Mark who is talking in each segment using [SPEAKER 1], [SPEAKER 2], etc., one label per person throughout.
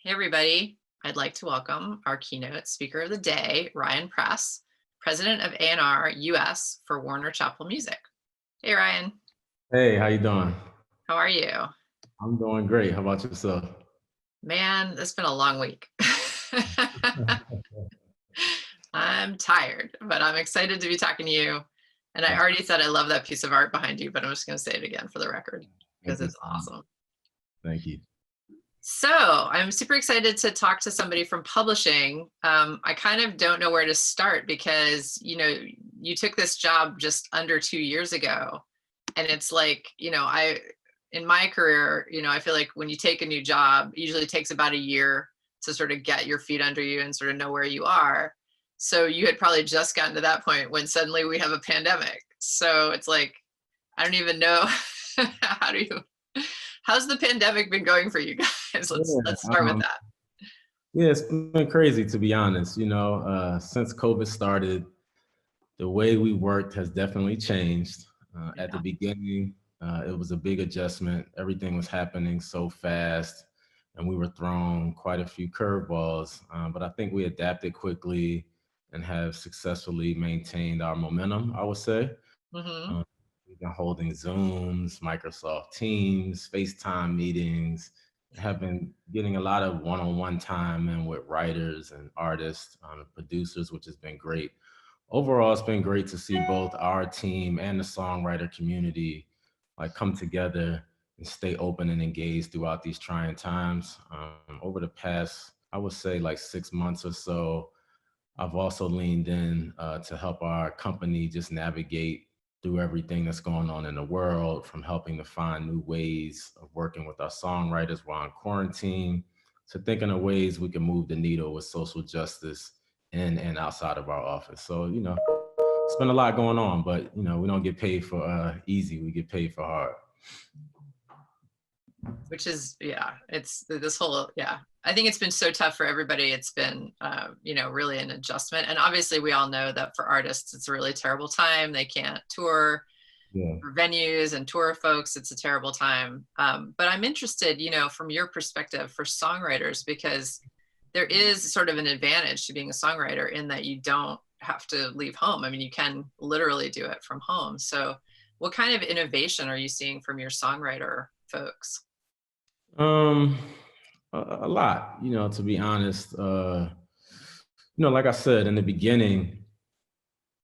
[SPEAKER 1] Hey, everybody. I'd like to welcome our keynote speaker of the day, Ryan Press, President of A&R US for Warner Chappell Music. Hey, Ryan.
[SPEAKER 2] Hey, how you doing?
[SPEAKER 1] How are you?
[SPEAKER 2] I'm doing great. How about yourself?
[SPEAKER 1] Man, it's been a long week. I'm tired, but I'm excited to be talking to you. And I
[SPEAKER 2] That's,
[SPEAKER 1] already said I love that piece of art behind you, but I'm just going to say it again for the record
[SPEAKER 2] thank
[SPEAKER 1] because
[SPEAKER 2] you
[SPEAKER 1] it's
[SPEAKER 2] so much.
[SPEAKER 1] awesome.
[SPEAKER 2] Thank you.
[SPEAKER 1] So I'm super excited to talk to somebody from publishing. I kind of don't know where to start because, you took this job just under 2 years ago. And it's like, in my career, I feel like when you take a new job, it usually takes about a year to sort of get your feet under you and sort of know where you are. So you had probably just gotten to that point when suddenly we have a pandemic. So it's like, I don't even know how do you how's the pandemic been going for you guys? Let's
[SPEAKER 2] Yeah,
[SPEAKER 1] start with that.
[SPEAKER 2] yeah, it's been crazy to be honest. Since COVID started, the way we worked has definitely changed. At the
[SPEAKER 1] Yeah.
[SPEAKER 2] beginning, it was a big adjustment. Everything was happening so fast, and we were thrown quite a few curveballs. But I think we adapted quickly and have successfully maintained our momentum, I would say.
[SPEAKER 1] Hmm.
[SPEAKER 2] Um, we've been holding Zooms, Microsoft Teams, FaceTime meetings, have been getting a lot of one-on-one time in with writers and artists and producers, which has been great. Overall, it's been great to see both our team and the songwriter community like come together and stay open and engaged throughout these trying times. Over the past, I would say like 6 months or so, I've also leaned in to help our company just navigate through everything that's going on in the world, from helping to find new ways of working with our songwriters while in quarantine, to thinking of ways we can move the needle with social justice in and outside of our office. So, it's been a lot going on, but, we don't get paid for easy, we get paid for hard.
[SPEAKER 1] Which is, yeah, it's this whole, yeah. I think it's been so tough for everybody. It's been, really an adjustment. And obviously we all know that for artists, it's a really terrible time. They can't tour
[SPEAKER 2] Yeah.
[SPEAKER 1] for venues and tour folks. It's a terrible time. But I'm interested, from your perspective for songwriters, because there is sort of an advantage to being a songwriter in that you don't have to leave home. I mean, you can literally do it from home. So what kind of innovation are you seeing from your songwriter folks?
[SPEAKER 2] Um, a lot, to be honest. Like I said in the beginning,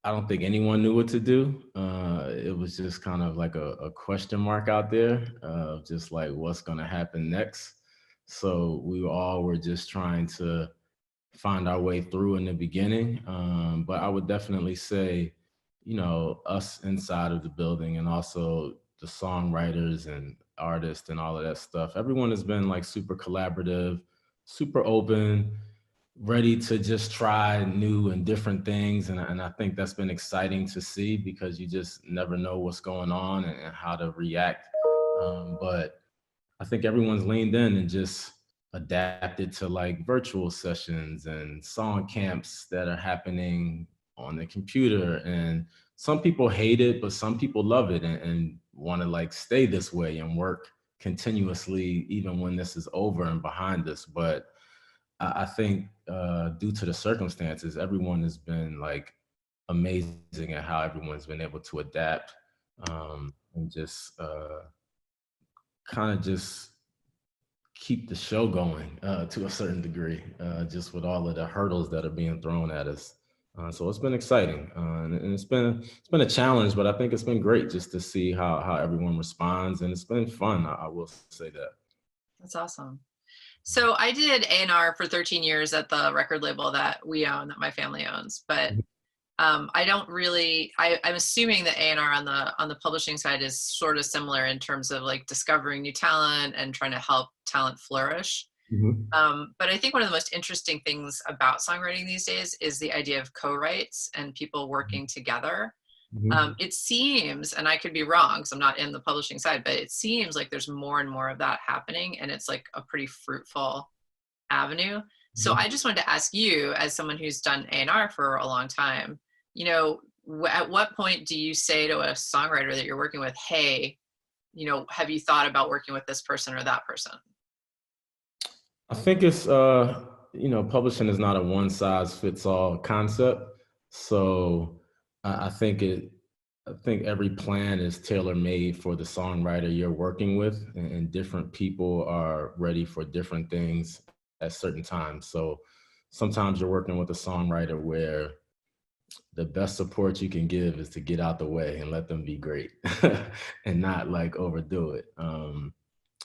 [SPEAKER 2] I don't think anyone knew what to do. It was just kind of like a question mark out there of just like what's going to happen next. So we all were just trying to find our way through in the beginning. But I would definitely say, us inside of the building and also the songwriters and artists and all of that stuff, everyone has been like super collaborative, super open, ready to just try new and different things. And I think that's been exciting to see because you just never know what's going on and how to react. But I think everyone's leaned in and just adapted to like virtual sessions and song camps that are happening on the computer. And some people hate it, but some people love it and want to like stay this way and work continuously, even when this is over and behind us. But I think due to the circumstances, everyone has been like amazing at how everyone's been able to adapt and just kind of just keep the show going to a certain degree, just with all of the hurdles that are being thrown at us. So it's been exciting, and it's been a challenge, but I think it's been great just to see how everyone responds, and it's been fun. I will say that.
[SPEAKER 1] That's awesome. So I did A&R for 13 years at the record label that we own, that my family owns. But I don't really. I'm assuming that A&R on the publishing side is sort of similar in terms of like discovering new talent and trying to help talent flourish.
[SPEAKER 2] Mhm.
[SPEAKER 1] But I think one of the most interesting things about songwriting these days is the idea of co-writes and people working together.
[SPEAKER 2] Mhm.
[SPEAKER 1] It seems, and I could be wrong because I'm not in the publishing side, but it seems like there's more and more of that happening, and it's like a pretty fruitful avenue. So
[SPEAKER 2] Mhm.
[SPEAKER 1] I just wanted to ask you, as someone who's done A&R for a long time, at what point do you say to a songwriter that you're working with, hey, have you thought about working with this person or that person?
[SPEAKER 2] I think it's publishing is not a one size fits all concept. So I think I think every plan is tailor made for the songwriter you're working with, and different people are ready for different things at certain times. So sometimes you're working with a songwriter where the best support you can give is to get out the way and let them be great and not like overdo it. And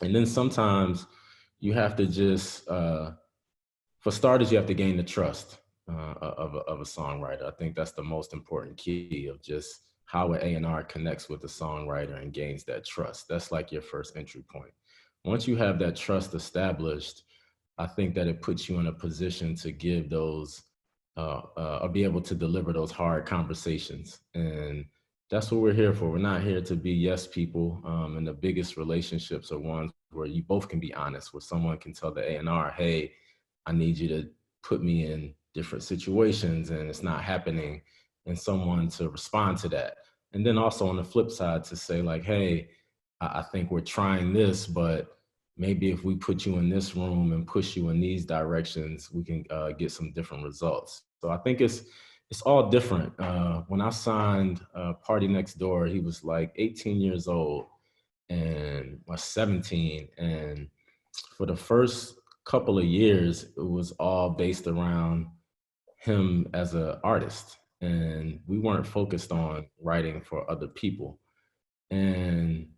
[SPEAKER 2] then sometimes you have to just, for starters, you have to gain the trust of a songwriter. I think that's the most important key of just how an A&R connects with the songwriter and gains that trust. That's like your first entry point. Once you have that trust established, I think that it puts you in a position to give those or be able to deliver those hard conversations. And that's what we're here for. We're not here to be yes people. And the biggest relationships are ones where you both can be honest, where someone can tell the A&R, hey, I need you to put me in different situations and it's not happening, and someone to respond to that. And then also on the flip side to say like, hey, I think we're trying this, but maybe if we put you in this room and push you in these directions, we can get some different results. So I think it's all different. When I signed Party Next Door, he was like 18 years old and was 17. And for the first couple of years, it was all based around him as an artist. And we weren't focused on writing for other people. And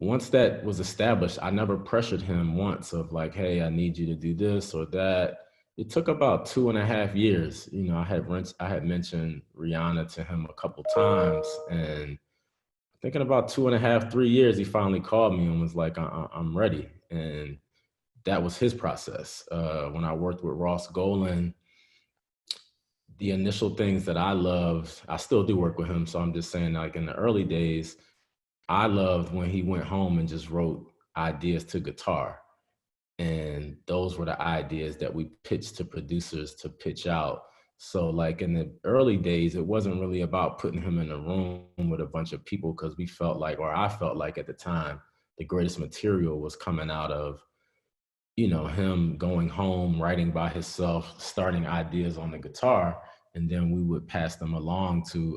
[SPEAKER 2] once that was established, I never pressured him once of like, hey, I need you to do this or that. It took about 2.5 years. I had mentioned Rihanna to him a couple times, and thinking about 2.5, 3 years, he finally called me and was like, I'm ready. And that was his process. When I worked with Ross Golan, the initial things that I loved, I still do work with him. So I'm just saying, like in the early days, I loved when he went home and just wrote ideas to guitar. And those were the ideas that we pitched to producers to pitch out. So like in the early days, it wasn't really about putting him in a room with a bunch of people, because we felt like, or I felt like at the time, the greatest material was coming out of, him going home, writing by himself, starting ideas on the guitar, and then we would pass them along to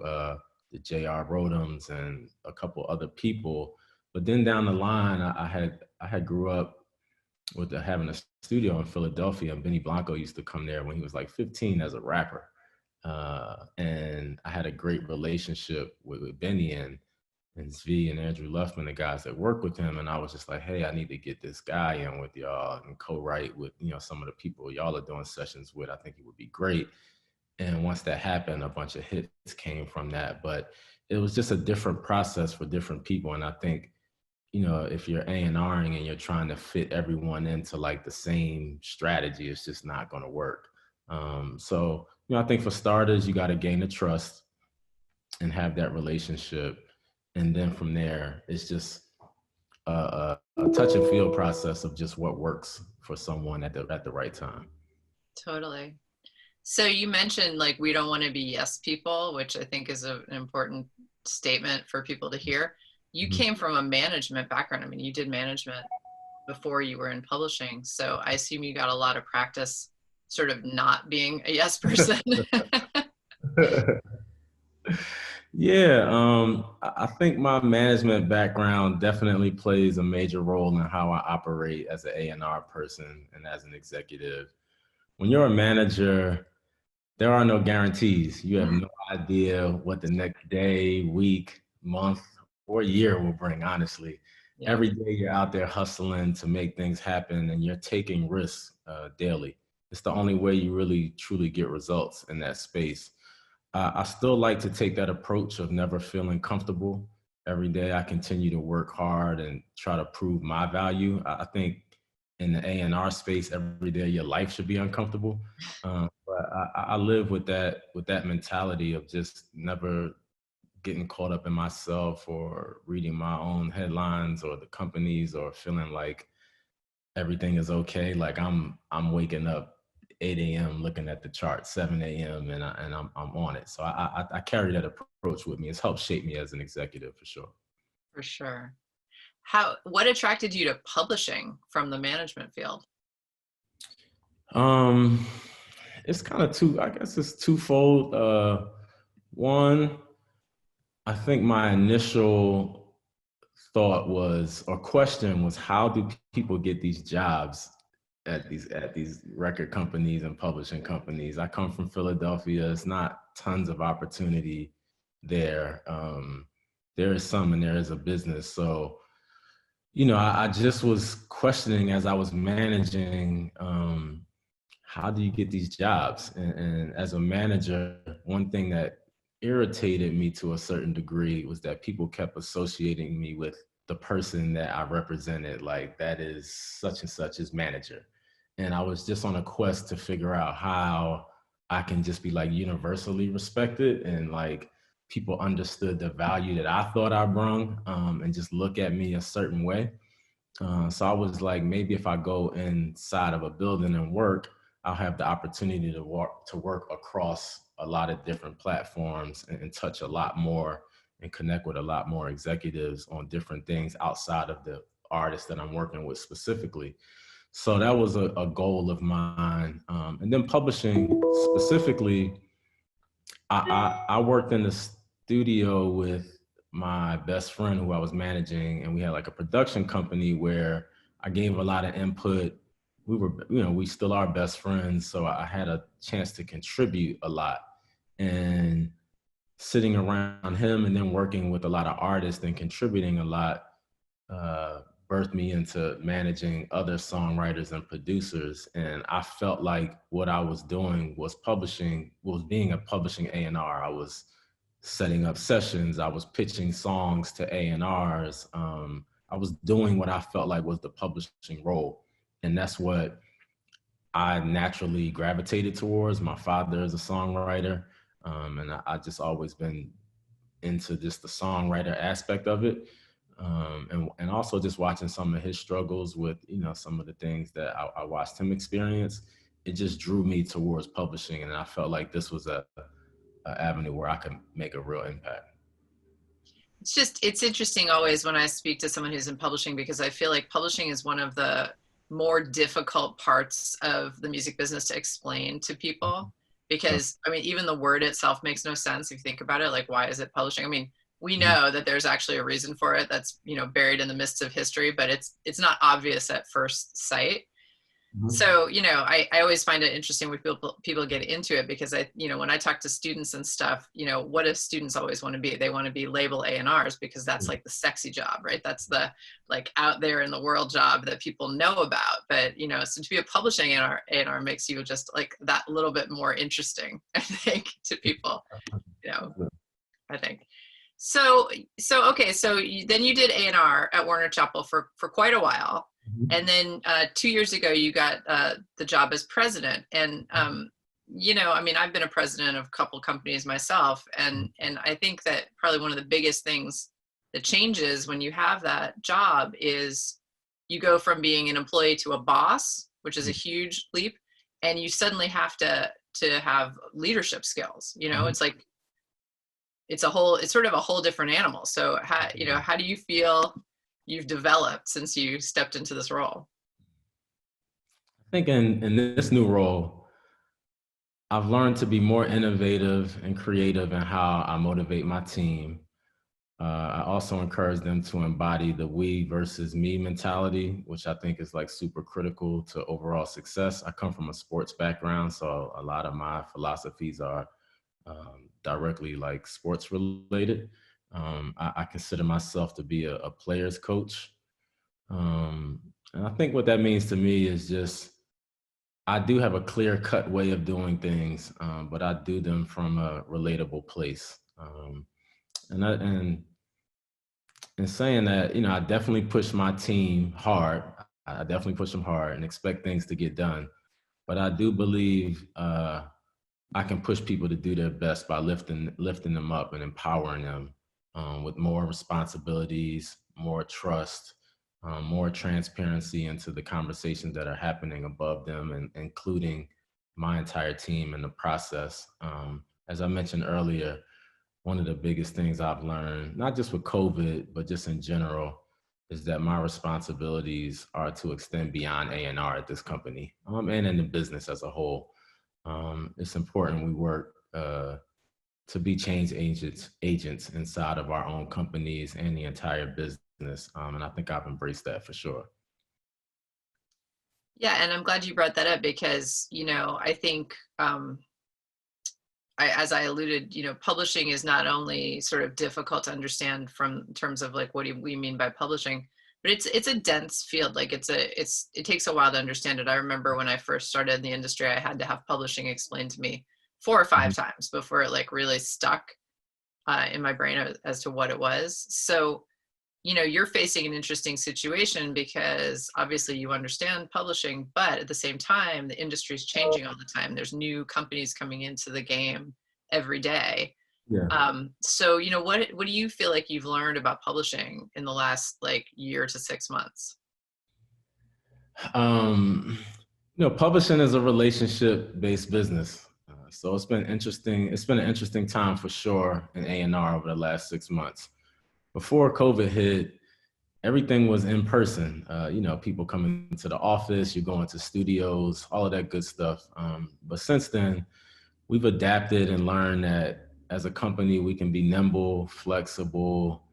[SPEAKER 2] the J.R. Rodhams and a couple other people. But then down the line, I had grew up with having a studio in Philadelphia, and Benny Blanco used to come there when he was like 15 as a rapper. And I had a great relationship with Benny and Zvi and Andrew Luffman, the guys that work with him. And I was just like, hey, I need to get this guy in with y'all and co-write with, some of the people y'all are doing sessions with. I think it would be great. And once that happened, a bunch of hits came from that. But it was just a different process for different people. And I think, if you're A&Ring and you're trying to fit everyone into like the same strategy, it's just not going to work. So, I think for starters, you got to gain the trust and have that relationship. And then from there, it's just a touch and feel process of just what works for someone at the right time.
[SPEAKER 1] Totally. So you mentioned like, we don't want to be yes people, which I think is an important statement for people to hear. You came from a management background. I mean, you did management before you were in publishing. So I assume you got a lot of practice sort of not being a yes person.
[SPEAKER 2] Yeah, I think my management background definitely plays a major role in how I operate as an A&R person and as an executive. When you're a manager, there are no guarantees. You have no idea what the next day, week, month, or year will bring, honestly. Yeah. Every day you're out there hustling to make things happen, and you're taking risks daily. It's the only way you really, truly get results in that space. I still like to take that approach of never feeling comfortable. Every day I continue to work hard and try to prove my value. I think in the A&R space, every day your life should be uncomfortable. But I live with that mentality of just never getting caught up in myself or reading my own headlines or the companies or feeling like everything is okay. Like I'm waking up 8 a.m. looking at the chart, 7 a.m. and I'm on it. So I carry that approach with me. It's helped shape me as an executive for sure.
[SPEAKER 1] For sure. What attracted you to publishing from the management field?
[SPEAKER 2] Um, it's kind of I guess it's twofold. One, I think my initial thought was, or question was, how do people get these jobs at these record companies and publishing companies? I come from Philadelphia. It's not tons of opportunity there. There is some, and there is a business. So, I just was questioning as I was managing, how do you get these jobs? And as a manager, one thing that irritated me to a certain degree was that people kept associating me with the person that I represented, like that is such and such as manager. And I was just on a quest to figure out how I can just be like universally respected, and like people understood the value that I thought I brung, and just look at me a certain way. So I was like, maybe if I go inside of a building and work, I'll have the opportunity to work across a lot of different platforms, and touch a lot more and connect with a lot more executives on different things outside of the artists that I'm working with specifically. So that was a goal of mine. And then publishing specifically, I worked in the studio with my best friend who I was managing, and we had like a production company where I gave a lot of input. We were, we still are best friends, so I had a chance to contribute a lot. And sitting around him and then working with a lot of artists and contributing a lot, birthed me into managing other songwriters and producers. And I felt like what I was doing was being a publishing A&R. I was setting up sessions. I was pitching songs to A&Rs. I was doing what I felt like was the publishing role. And that's what I naturally gravitated towards. My father is a songwriter. And I just always been into just the songwriter aspect of it. And also just watching some of his struggles with, some of the things that I watched him experience. It just drew me towards publishing, and I felt like this was a avenue where I could make a real impact.
[SPEAKER 1] It's interesting always when I speak to someone who's in publishing, because I feel like publishing is one of the more difficult parts of the music business to explain to people, because I mean, even the word itself makes no sense if you think about it. Like, why is it publishing? I mean, we know that there's actually a reason for it that's, buried in the mists of history, but it's not obvious at first sight. So, I always find it interesting when people get into it, because when I talk to students and stuff, what do students always want to be? They want to be label A&Rs, because that's like the sexy job, right? That's the like out there in the world job that people know about. But, so to be a publishing A&R makes you just like that little bit more interesting, I think, to people, I think. So okay, so then you did A&R at Warner Chappell for quite a while. And then 2 years ago, you got the job as president. And, I mean, I've been a president of a couple companies myself. And I think that probably one of the biggest things that changes when you have that job is you go from being an employee to a boss, which is a huge leap. And you suddenly have to have leadership skills. It's like, it's sort of a whole different animal. So how do you feel you've developed since you stepped into this role?
[SPEAKER 2] I think in this new role, I've learned to be more innovative and creative in how I motivate my team. I also encourage them to embody the we versus me mentality, which I think is like super critical to overall success. I come from a sports background, so a lot of my philosophies are directly like sports related. I consider myself to be a player's coach. And I think what that means to me is just, I do have a clear cut way of doing things, but I do them from a relatable place. And in saying that, I definitely push my team hard. I definitely push them hard and expect things to get done. But I do believe I can push people to do their best by lifting them up and empowering them with more responsibilities, more trust, more transparency into the conversations that are happening above them, and including my entire team in the process. As I mentioned earlier, one of the biggest things I've learned, not just with COVID, but just in general, is that my responsibilities are to extend beyond A&R at this company, and in the business as a whole. It's important we work to be change agents inside of our own companies and the entire business. And I think I've embraced that for sure.
[SPEAKER 1] Yeah, and I'm glad you brought that up because, I think, as I alluded, publishing is not only sort of difficult to understand from in terms of like, what do we mean by publishing, but it's a dense field. Like it takes a while to understand it. I remember when I first started in the industry, I had to have publishing explained to me 4 or 5 times before it like really stuck in my brain as to what it was. So, you're facing an interesting situation because obviously you understand publishing, but at the same time, the industry is changing all the time. There's new companies coming into the game every day.
[SPEAKER 2] Yeah.
[SPEAKER 1] So, what do you feel like you've learned about publishing in the last like year to 6 months?
[SPEAKER 2] Publishing is a relationship-based business. So it's been interesting. It's been an interesting time for sure in A&R over the last 6 months. Before COVID hit, everything was in person. People coming to the office, you're going to studios, all of that good stuff. But since then, we've adapted and learned that as a company, we can be nimble, flexible,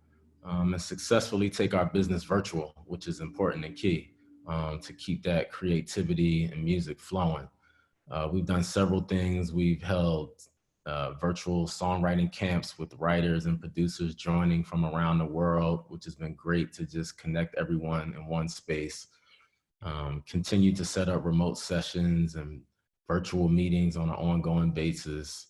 [SPEAKER 2] and successfully take our business virtual, which is important and key to keep that creativity and music flowing. We've done several things. We've held virtual songwriting camps with writers and producers joining from around the world, which has been great to just connect everyone in one space. Continue to set up remote sessions and virtual meetings on an ongoing basis.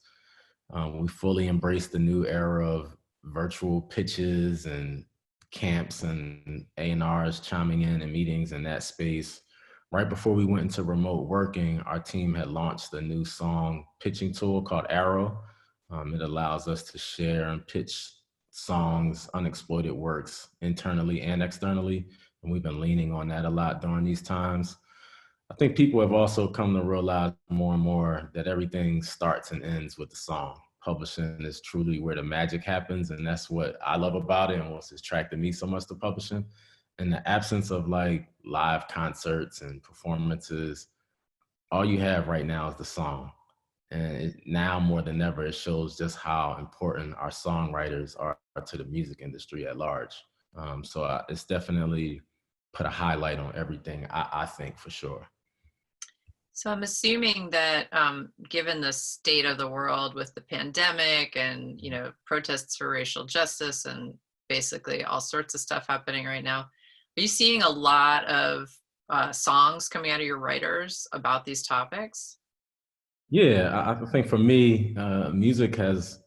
[SPEAKER 2] We fully embrace the new era of virtual pitches and camps and A&Rs chiming in and meetings in that space. Right before we went into remote working, our team had launched a new song pitching tool called Arrow. It allows us to share and pitch songs, unexploited works internally and externally. And we've been leaning on that a lot during these times. I think people have also come to realize more and more that everything starts and ends with the song. Publishing is truly where the magic happens. And that's what I love about it and what's attracted me so much to publishing. In the absence of like live concerts and performances, all you have right now is the song. And now more than ever, it shows just how important our songwriters are to the music industry at large. So it's definitely put a highlight on everything, I think, for sure.
[SPEAKER 1] So I'm assuming that given the state of the world with the pandemic and, protests for racial justice and basically all sorts of stuff happening right now, are you seeing a lot of songs coming out of your writers about these topics?
[SPEAKER 2] Yeah, I think for me, music has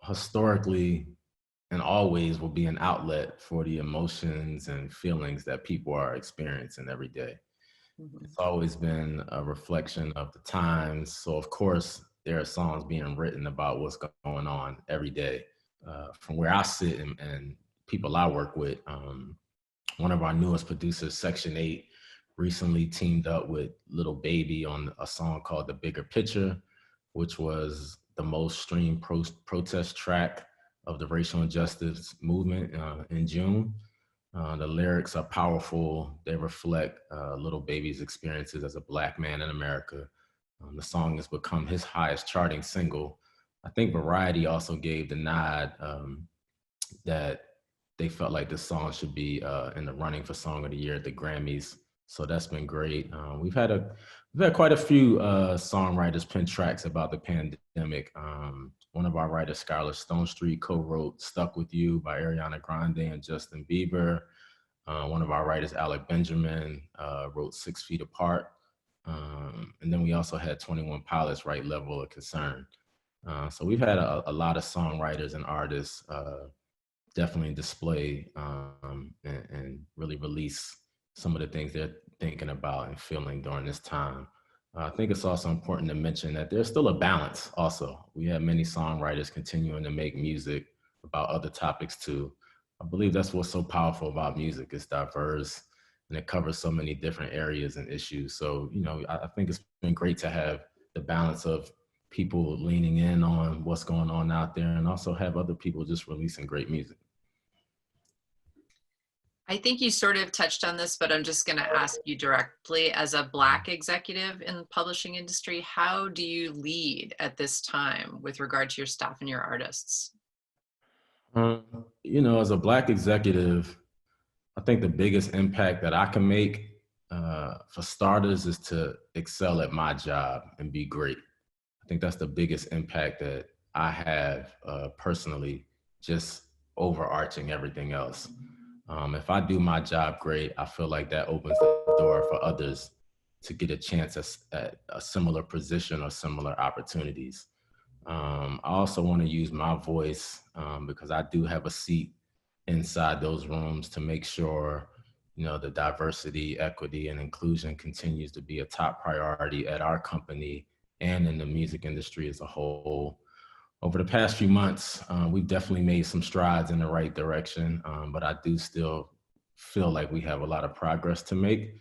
[SPEAKER 2] historically and always will be an outlet for the emotions and feelings that people are experiencing every day.
[SPEAKER 1] Mhm.
[SPEAKER 2] It's always been a reflection of the times. So of course, there are songs being written about what's going on every day. From where I sit and people I work with, one of our newest producers, Section 8, recently teamed up with Little Baby on a song called The Bigger Picture, which was the most streamed protest track of the racial injustice movement in June. The lyrics are powerful. They reflect Little Baby's experiences as a Black man in America. The song has become his highest charting single. I think Variety also gave the nod that they felt like this song should be in the running for Song of the Year at the Grammys. So that's been great. We've had quite a few songwriters pen tracks about the pandemic. One of our writers, Skylar Stonestreet, co-wrote "Stuck with You" by Ariana Grande and Justin Bieber. One of our writers, Alec Benjamin, wrote "6 Feet Apart." And then we also had 21 Pilots write "Level of Concern." So we've had a lot of songwriters and artists definitely display and really release some of the things they're thinking about and feeling during this time. I think it's also important to mention that there's still a balance also. We have many songwriters continuing to make music about other topics too. I believe that's what's so powerful about music. It's diverse and it covers so many different areas and issues. So, I think it's been great to have the balance of people leaning in on what's going on out there and also have other people just releasing great music.
[SPEAKER 1] I think you sort of touched on this, but I'm just going to ask you directly. As a Black executive in the publishing industry, how do you lead at this time with regard to your staff and your artists?
[SPEAKER 2] As a Black executive, I think the biggest impact that I can make, for starters, is to excel at my job and be great. I think that's the biggest impact that I have personally, just overarching everything else. If I do my job great, I feel like that opens the door for others to get a chance at a similar position or similar opportunities. I also want to use my voice, because I do have a seat inside those rooms, to make sure, the diversity, equity, and inclusion continues to be a top priority at our company and in the music industry as a whole. Over the past few months, we've definitely made some strides in the right direction, but I do still feel like we have a lot of progress to make.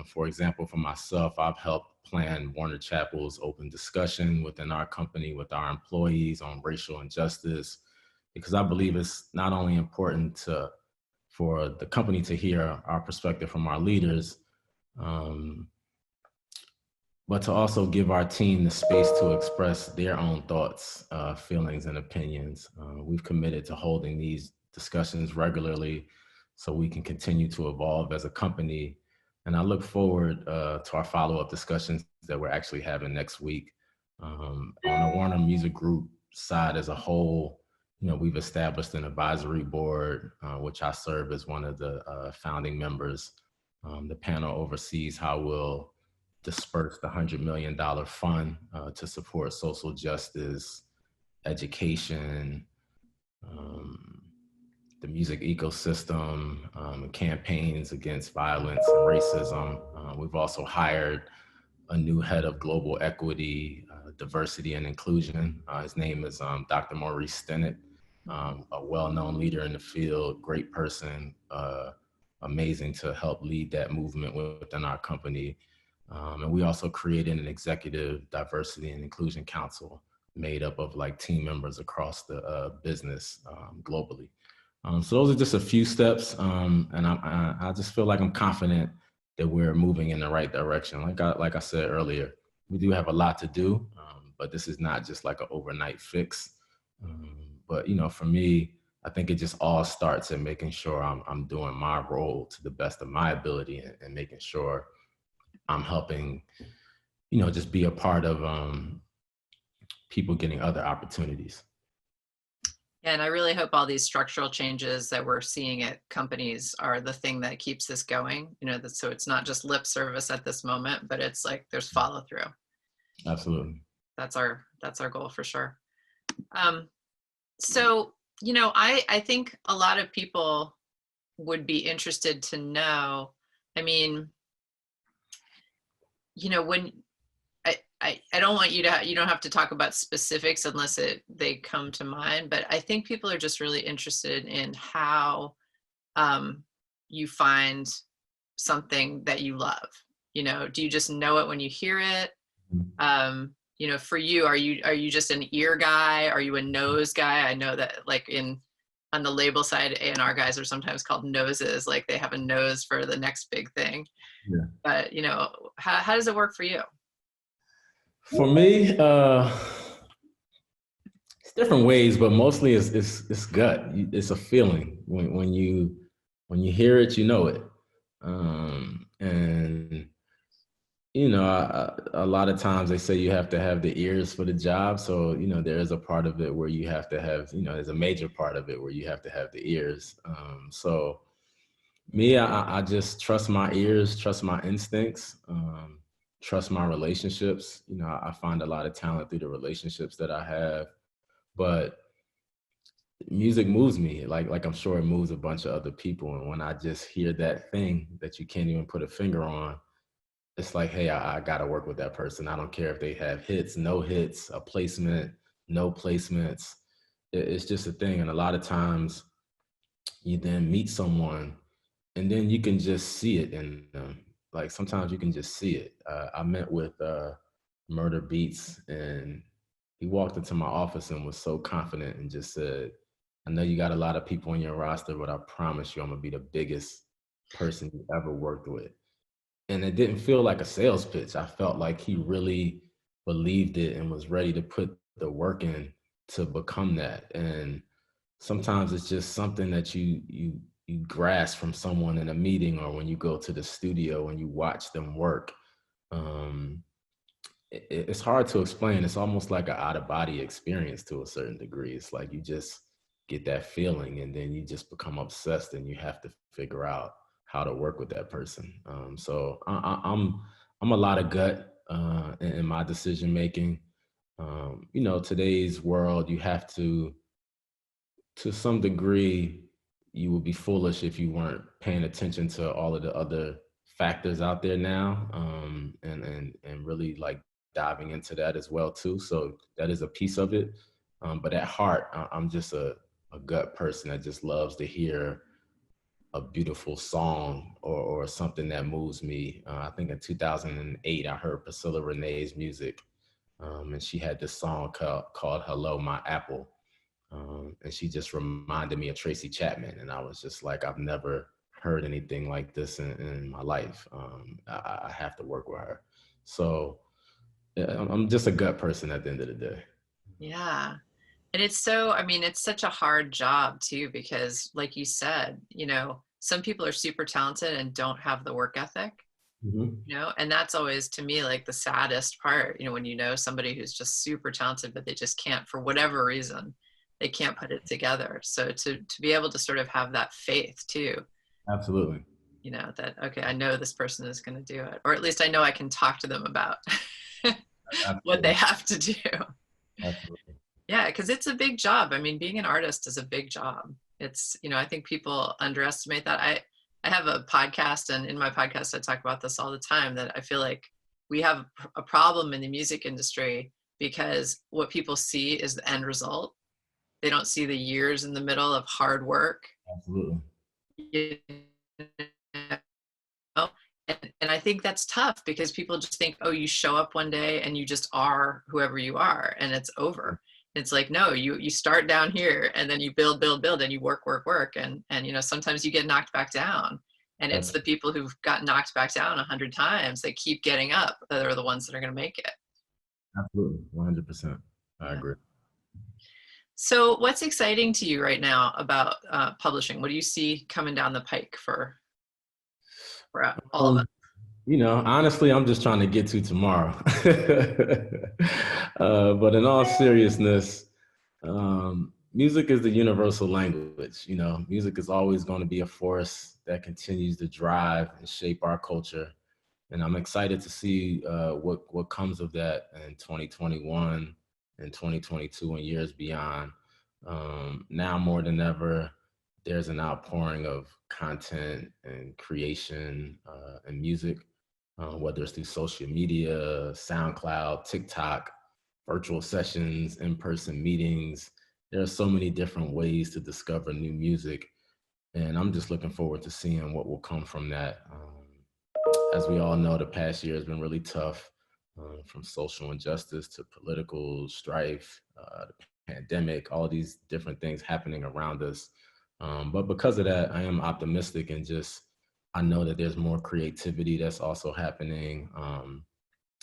[SPEAKER 2] For example, for myself, I've helped plan Warner Chappell's open discussion within our company with our employees on racial injustice, because I believe it's not only important for the company to hear our perspective from our leaders, but to also give our team the space to express their own thoughts, feelings, and opinions. We've committed to holding these discussions regularly so we can continue to evolve as a company. And I look forward to our follow-up discussions that we're actually having next week. On the Warner Music Group side as a whole, we've established an advisory board, which I serve as one of the founding members. The panel oversees how we'll disperse the $100 million fund to support social justice, education, the music ecosystem, and campaigns against violence and racism. We've also hired a new head of global equity, diversity, and inclusion. His name is Dr. Maurice Stennett, a well-known leader in the field, great person, amazing to help lead that movement within our company. And we also created an executive diversity and inclusion council made up of like team members across the business globally. So those are just a few steps, and I just feel like I'm confident that we're moving in the right direction. Like I said earlier, we do have a lot to do, but this is not just like an overnight fix. But for me, I think it just all starts in making sure I'm doing my role to the best of my ability, and making sure I'm helping, just be a part of people getting other opportunities.
[SPEAKER 1] And I really hope all these structural changes that we're seeing at companies are the thing that keeps this going, so it's not just lip service at this moment, but it's like there's follow through.
[SPEAKER 2] Absolutely.
[SPEAKER 1] That's our goal for sure. So, I think a lot of people would be interested to know, when I don't want you don't have to talk about specifics unless they come to mind, but I think people are just really interested in how you find something that you love. Do you just know it when you hear it? For you, are you just an ear guy? Are you a nose guy? I know that like on the label side, A&R guys are sometimes called noses, like they have a nose for the next big thing.
[SPEAKER 2] Yeah.
[SPEAKER 1] But how does it work for you?
[SPEAKER 2] For me, it's different ways, but mostly it's gut. It's a feeling. When you hear it, you know it. And a lot of times they say you have to have the ears for the job. So there is a part of it where you have to have, there's a major part of it where you have to have the ears. So me, I just trust my ears, trust my instincts. Trust my relationships. I find a lot of talent through the relationships that I have, but music moves me like I'm sure it moves a bunch of other people. And when I just hear that thing that you can't even put a finger on, it's like, hey, I got to work with that person. I don't care if they have hits, no hits, a placement, no placements. It's just a thing. And a lot of times you then meet someone and then you can just see it in them. Like sometimes you can just see it. I met with Murder Beats, and he walked into my office and was so confident and just said, I know you got a lot of people on your roster, but I promise you I'm gonna be the biggest person you ever worked with. And it didn't feel like a sales pitch. I felt like he really believed it and was ready to put the work in to become that. And sometimes it's just something that you grasp from someone in a meeting or when you go to the studio and you watch them work. Um, it's hard to explain. It's almost like an out of body experience to a certain degree. It's like you just get that feeling and then you just become obsessed and you have to figure out how to work with that person. So I'm a lot of gut in my decision making. Today's world, you have to some degree, you would be foolish if you weren't paying attention to all of the other factors out there now, and really like diving into that as well too. So that is a piece of it. But at heart, I'm just a gut person that just loves to hear a beautiful song or something that moves me. I think in 2008, I heard Priscilla Renee's music, and she had this song called "Hello, My Apple." And she just reminded me of Tracy Chapman. And I was just like, I've never heard anything like this in my life. I have to work with her. So I'm just a gut person at the end of the day.
[SPEAKER 1] Yeah. And it's so, I mean, it's such a hard job too, because like you said, some people are super talented and don't have the work ethic, and that's always to me like the saddest part, when somebody who's just super talented, but they just can't, for whatever reason, they can't put it together. So to be able to sort of have that faith too,
[SPEAKER 2] Absolutely.
[SPEAKER 1] that, okay, I know this person is going to do it, or at least I know I can talk to them about what they have to do.
[SPEAKER 2] Absolutely.
[SPEAKER 1] Yeah, because it's a big job. I mean, being an artist is a big job. It's, I think people underestimate that. I have a podcast, and in my podcast, I talk about this all the time, that I feel like we have a problem in the music industry because what people see is the end result. They don't see the years in the middle of hard work.
[SPEAKER 2] Absolutely.
[SPEAKER 1] You know? And I think that's tough because people just think, oh, you show up one day and you just are whoever you are and it's over. It's like, no, you start down here and then you build, and you work. And sometimes you get knocked back down. And it's the people who've got knocked back down 100 times, they keep getting up, that are the ones that are going to make it.
[SPEAKER 2] Absolutely. 100%. I agree.
[SPEAKER 1] So what's exciting to you right now about publishing? What do you see coming down the pike for all of us?
[SPEAKER 2] Honestly, I'm just trying to get to tomorrow. But in all seriousness, music is the universal language. Music is always going to be a force that continues to drive and shape our culture. And I'm excited to see what comes of that in 2021 and 2022 and years beyond. Now more than ever, there's an outpouring of content and creation and music, whether it's through social media, SoundCloud, TikTok, virtual sessions, in-person meetings. There are so many different ways to discover new music. And I'm just looking forward to seeing what will come from that. As we all know, the past year has been really tough, from social injustice to political strife, the pandemic, all these different things happening around us. But because of that, I am optimistic and I know that there's more creativity that's also happening.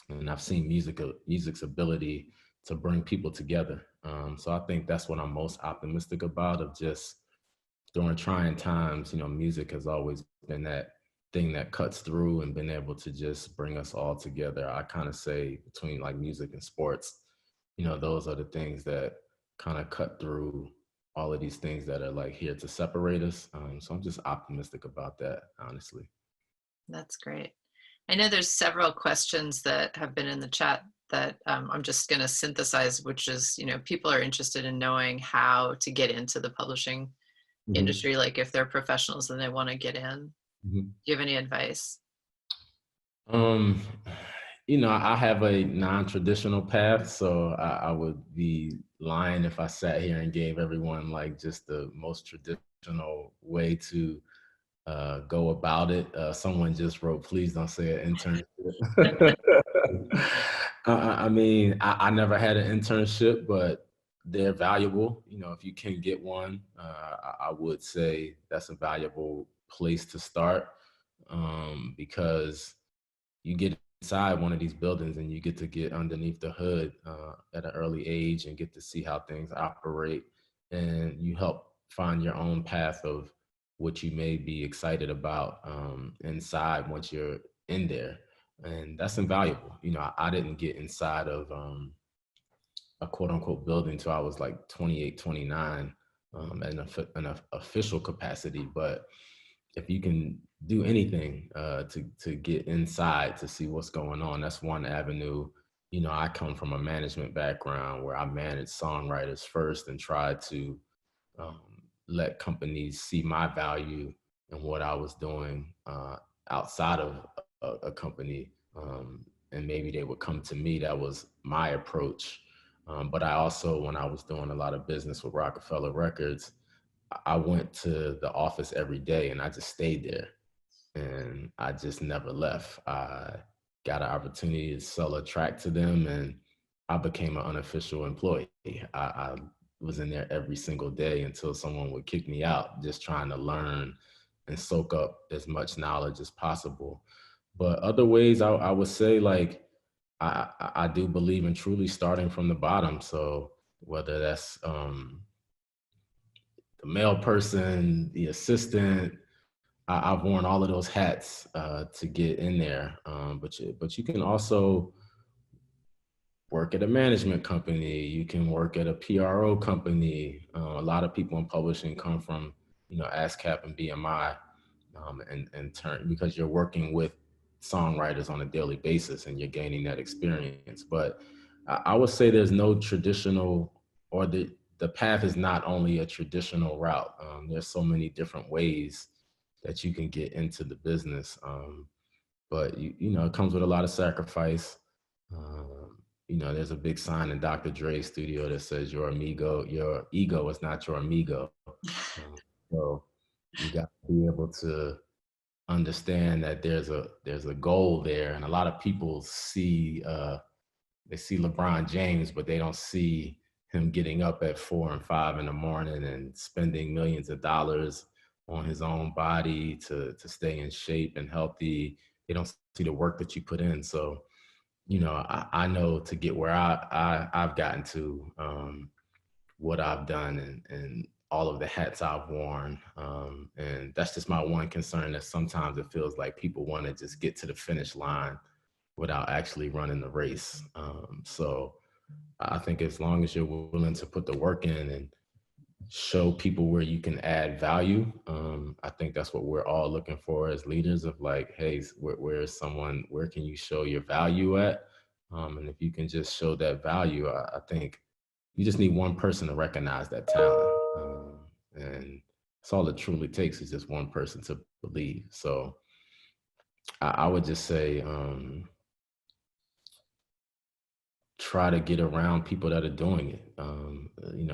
[SPEAKER 2] And I've seen music's ability to bring people together. So I think that's what I'm most optimistic about, of just during trying times, music has always been that thing that cuts through and been able to just bring us all together. I kind of say between like music and sports, those are the things that kind of cut through all of these things that are like here to separate us. So I'm just optimistic about that, honestly.
[SPEAKER 1] That's great. I know there's several questions that have been in the chat that I'm just going to synthesize, which is, people are interested in knowing how to get into the publishing industry, like if they're professionals and they want to get in. Do you have any advice?
[SPEAKER 2] I have a non-traditional path, so I would be lying if I sat here and gave everyone like just the most traditional way to go about it. Someone just wrote, please don't say an internship. I mean, I never had an internship, but they're valuable. If you can get one, I would say that's a valuable place to start, because you get inside one of these buildings and you get to get underneath the hood at an early age and get to see how things operate, and you help find your own path of what you may be excited about inside once you're in there. And that's invaluable. I didn't get inside of a quote unquote building until I was like 28, 29 in an official capacity. But if you can do anything to get inside to see what's going on, that's one avenue. I come from a management background where I managed songwriters first and tried to um, let companies see my value and what I was doing outside of a company. And maybe they would come to me. That was my approach. But I also, when I was doing a lot of business with Rockefeller Records, I went to the office every day and I just stayed there and I just never left. I got an opportunity to sell a track to them and I became an unofficial employee. I was in there every single day until someone would kick me out, just trying to learn and soak up as much knowledge as possible. But other ways I would say, like, I do believe in truly starting from the bottom. So whether that's the mail person, the assistant, I've worn all of those hats to get in there. But you can also work at a management company. You can work at a PRO company. A lot of people in publishing come from, ASCAP and BMI, and turn, because you're working with songwriters on a daily basis and you're gaining that experience. But I would say there's no traditional, or the path is not only a traditional route. There's so many different ways that you can get into the business. But it comes with a lot of sacrifice. There's a big sign in Dr. Dre's studio that says your ego is not your amigo. So you got to be able to understand that there's a goal there, and a lot of people see they see LeBron James, but they don't see him getting up at 4 and 5 in the morning and spending millions of dollars on his own body to stay in shape and healthy. They don't see the work that you put in. So, I know to get where I've gotten to, what I've done and all of the hats I've worn. And that's just my one concern, that sometimes it feels like people want to just get to the finish line without actually running the race. So I think as long as you're willing to put the work in and show people where you can add value, I think that's what we're all looking for as leaders, of like, hey, where can you show your value at? And if you can just show that value, I think you just need one person to recognize that talent. And that's all it truly takes, is just one person to believe. So I would just say, try to get around people that are doing it,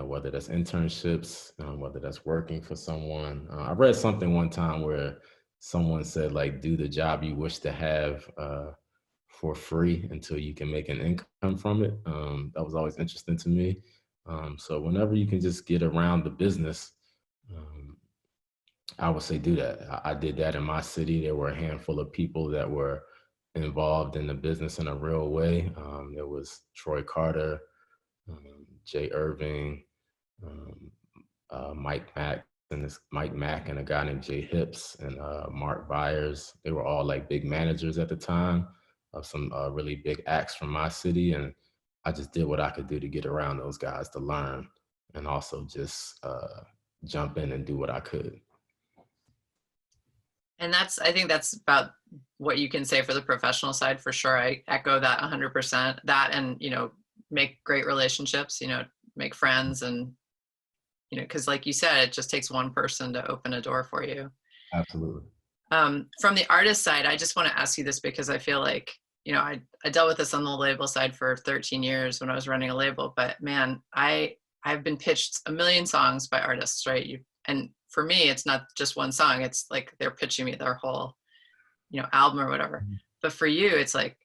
[SPEAKER 2] whether that's internships, whether that's working for someone. I read something one time where someone said, like, do the job you wish to have for free until you can make an income from it. That was always interesting to me. So whenever you can just get around the business, I would say do that. I did that in my city. There were a handful of people that were involved in the business in a real way. There was Troy Carter, Jay Irving, Mike Mack and a guy named Jay Hips and Mark Byers. They were all like big managers at the time of some really big acts from my city. And I just did what I could do to get around those guys to learn, and also just jump in and do what I could.
[SPEAKER 1] And I think that's about what you can say for the professional side, for sure. I echo that 100%. That, and, make great relationships, make friends, and, because like you said, it just takes one person to open a door for you.
[SPEAKER 2] Absolutely.
[SPEAKER 1] From the artist side, I just want to ask you this, because I feel like, I dealt with this on the label side for 13 years when I was running a label, but man, I've been pitched a million songs by artists, right? And for me, it's not just one song. It's like they're pitching me their whole, album or whatever. But for you, it's like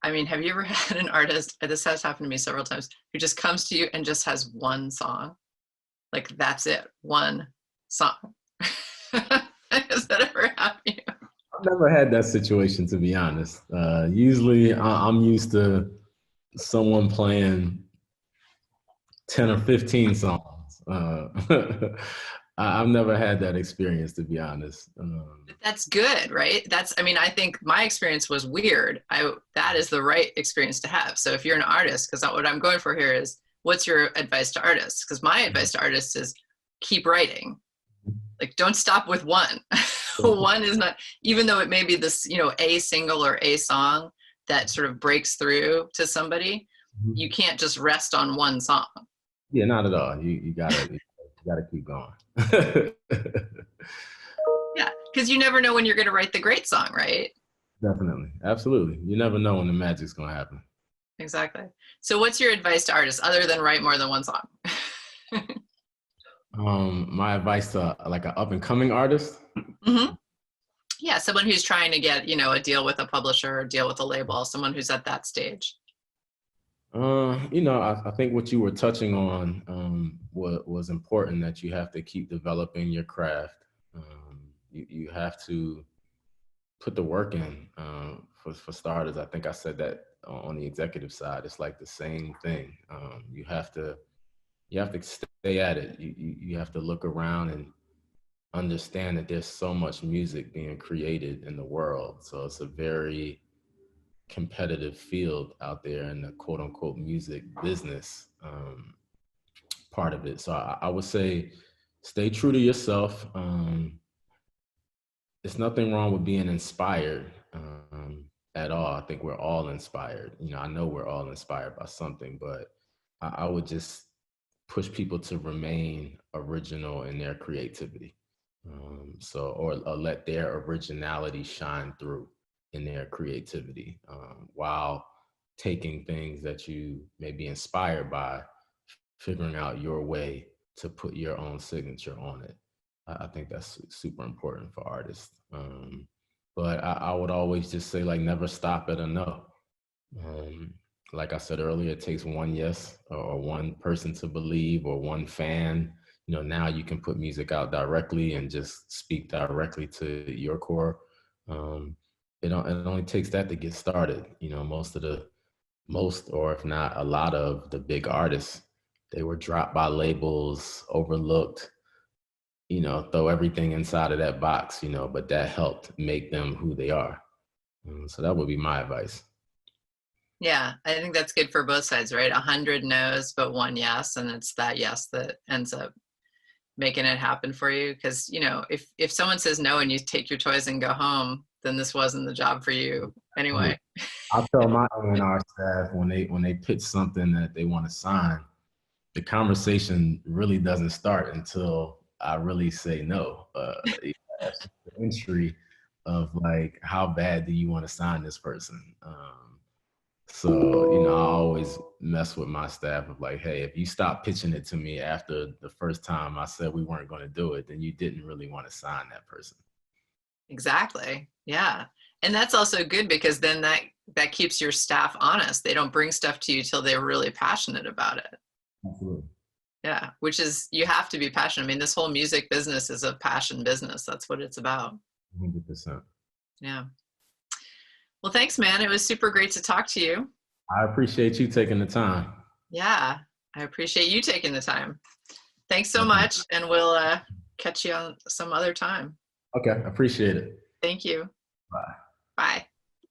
[SPEAKER 1] I mean, have you ever had an artist, this has happened to me several times, who just comes to you and just has one song? Like, that's it, one song. Has that ever happened to you?
[SPEAKER 2] I've never had that situation, to be honest. Usually I'm used to someone playing 10 or 15 songs. I've never had that experience, to be honest.
[SPEAKER 1] But that's good, right? I mean, I think my experience was weird. That is the right experience to have. So if you're an artist, because what I'm going for here is, what's your advice to artists? Because my advice to artists is keep writing. Like, don't stop with one. One is not, even though it may be this, a single or a song that sort of breaks through to somebody, you can't just rest on one song.
[SPEAKER 2] Yeah, not at all. You gotta keep going.
[SPEAKER 1] Yeah, because you never know when you're going to write the great song, right?
[SPEAKER 2] Definitely, absolutely. You never know when the magic's gonna happen.
[SPEAKER 1] Exactly. So what's your advice to artists other than write more than one song?
[SPEAKER 2] My advice to like an up and coming artist.
[SPEAKER 1] Mm-hmm. Yeah, someone who's trying to get, a deal with a publisher or deal with a label, someone who's at that stage.
[SPEAKER 2] I think what you were touching on was important, that you have to keep developing your craft. You have to put the work in. For starters, I think I said that on the executive side, it's like the same thing. You have to stay at it. You have to look around and understand that there's so much music being created in the world. So it's a very competitive field out there in the quote unquote music business part of it. So I would say stay true to yourself. There's nothing wrong with being inspired at all. I think we're all inspired. I know we're all inspired by something, but I would just push people to remain original in their creativity. Or let their originality shine through in their creativity, while taking things that you may be inspired by, figuring out your way to put your own signature on it. I think that's super important for artists. But I would always just say, like, never stop at a no. Like I said earlier, it takes one yes or one person to believe, or one fan. Now you can put music out directly and just speak directly to your core. It only takes that to get started. Most, or if not a lot of the big artists, they were dropped by labels, overlooked, throw everything inside of that box, but that helped make them who they are. So that would be my advice.
[SPEAKER 1] Yeah, I think that's good for both sides, right? 100 no's, but one yes. And it's that yes that ends up making it happen for you. Because, if someone says no and you take your toys and go home, then this wasn't the job for you anyway.
[SPEAKER 2] I'll tell my A&R staff when they pitch something that they want to sign, the conversation really doesn't start until I really say no. That's the entry of, like, how bad do you want to sign this person? So, I always mess with my staff of, like, hey, if you stop pitching it to me after the first time I said we weren't going to do it, then you didn't really want to sign that person.
[SPEAKER 1] Exactly. Yeah. And that's also good, because then that keeps your staff honest. They don't bring stuff to you till they're really passionate about it.
[SPEAKER 2] Absolutely.
[SPEAKER 1] Yeah. Which is, you have to be passionate. I mean, this whole music business is a passion business. That's what it's about.
[SPEAKER 2] 100%.
[SPEAKER 1] Yeah. Well, thanks, man. It was super great to talk to you.
[SPEAKER 2] I appreciate you taking the time.
[SPEAKER 1] Yeah. I appreciate you taking the time. Thanks so much. And we'll catch you on some other time.
[SPEAKER 2] Okay. Appreciate it.
[SPEAKER 1] Thank you.
[SPEAKER 2] Bye.
[SPEAKER 1] Bye.